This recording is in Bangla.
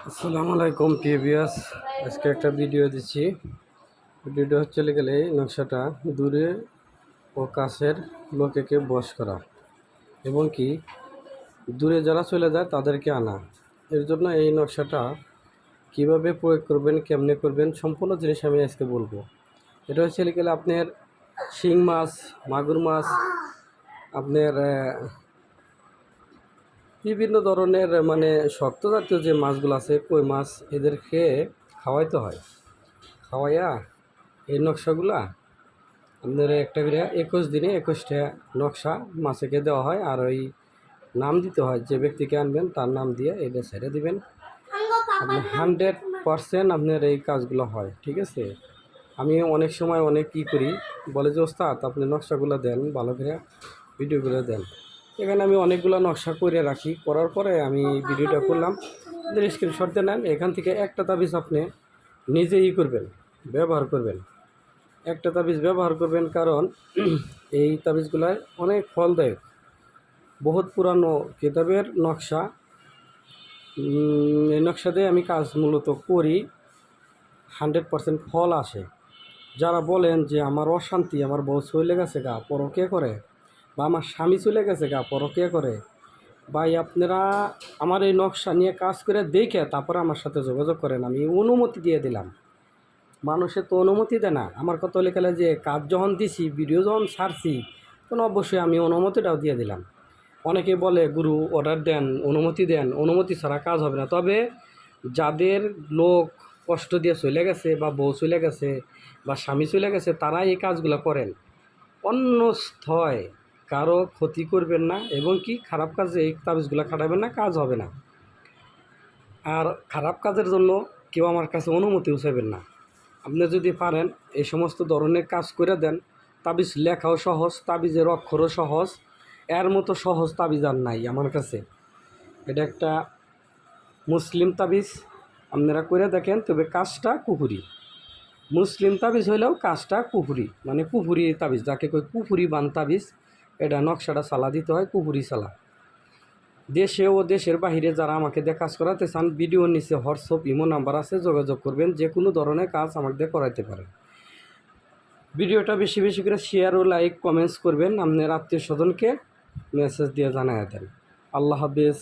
আসসালামু আলাইকুম পিভিএস। আজকে একটা ভিডিও দিচ্ছি। ভিডিওটা হচ্ছে গেলে নকশাটা দূরে ও কাছের লোকেকে বশ করা এবং কি দূরে যারা চলে যায় তাদেরকে আনা। এর জন্য এই নকশাটা কিভাবে প্রয়োগ করবেন, কেমনে করবেন, সম্পূর্ণ জিনিস আমি আজকে বলবো। এটা হচ্ছে গেলে আপনার শিং মাছ, মাগুর মাছ, আপনার বিভিন্ন ধরনের মানে শক্ত জাতীয় যে মাছগুলো আছে, কই মাছ, এদেরকে খাওয়াইতে হয়। খাওয়াইয়া এই নকশাগুলা আপনার একটা করে 21 দিনে 21টা নকশা মাছেকে দেওয়া হয়। আর ওই নাম দিতে হয়, যে ব্যক্তিকে আনবেন তার নাম দিয়ে এটা ছেড়ে দিবেন। আপনি 100% আপনার এই কাজগুলো হয়, ঠিক আছে। আমি অনেক সময় অনেক কী করি, বলে যে ওস্তাদ আপনি নকশাগুলো দেন, ভালো করে ভিডিওগুলো দেন। এখানে আমি অনেকগুলো নকশা করে রাখি, করার পরে আমি ভিডিওটা করলাম, স্ক্রিনশট দিয়ে নেন। এখান থেকে একটা তাবিজ আপনি নিজেই করবেন, ব্যবহার করবেন। একটা তাবিজ ব্যবহার করবেন, কারণ এই তাবিজগুলায় অনেক ফলদায়ক। বহুত পুরানো কিতাবের নকশা। এই নকশা দিয়ে আমি কাজ মূলত করি, 100% ফল আসে। যারা বলেন যে আমার অশান্তি, আমার বউ চলে গেছে গা পরকে করে, বা আমার স্বামী চলে গেছে গা পরকে করে, ভাই আপনারা আমার এই নকশা নিয়ে কাজ করে দেখে তারপরে আমার সাথে যোগাযোগ করেন। আমি অনুমতি দিয়ে দিলাম। মানুষের তো অনুমতি দেয় না। আমার কথা লেখালে যে কাজ যখন দিছি, ভিডিও যখন ছাড়ছি, তখন অবশ্যই আমি অনুমতিটাও দিয়ে দিলাম। অনেকে বলে গুরু অর্ডার দেন, অনুমতি দেন, অনুমতি ছাড়া কাজ হবে না। তবে যাদের লোক কষ্ট দিয়ে চলে গেছে, বা বউ চলে গেছে, বা স্বামী চলে গেছে, তারা এই কাজগুলো করেন। অন্য স্থয় কারো ক্ষতি করবেন না, এবং কি খারাপ কাজে এই তাবিজগুলো খাটাবেন না, কাজ হবে না। আর খারাপ কাজের জন্য কেউ আমার কাছে অনুমতিও চাইবেন না। আপনি যদি পারেন এই সমস্ত ধরনের কাজ করে দেন। তাবিজ লেখাও সহজ, তাবিজের অক্ষরও সহজ। এর মতো সহজ তাবিজ আর নাই আমার কাছে। এটা একটা মুসলিম তাবিজ, আপনারা করে দেখেন। তবে কাজটা কুফুরি। মুসলিম তাবিজ হইলেও কাজটা কুফুরি, মানে কুফুরি তাবিজ, যাকে কই কুফুরি বান তাবিজ। এটা নকশাটা সালা দিতে হয় কুফুরি সালা। দেশে ও দেশের বাহিরে যারা আমাকে দিয়ে কাজ করাতে চান, ভিডিওর নিচে হোয়াটসঅ্যাপ ইমো নাম্বার আছে, যোগাযোগ করবেন। যে কোনো ধরনের কাজ আমাকে দিয়ে করাইতে পারেন। ভিডিওটা বেশি বেশি করে শেয়ার ও লাইক কমেন্টস করবেন। আপনার আত্মীয় স্বজনকে মেসেজ দিয়ে জানাই দেন। আল্লাহ হাফেজ।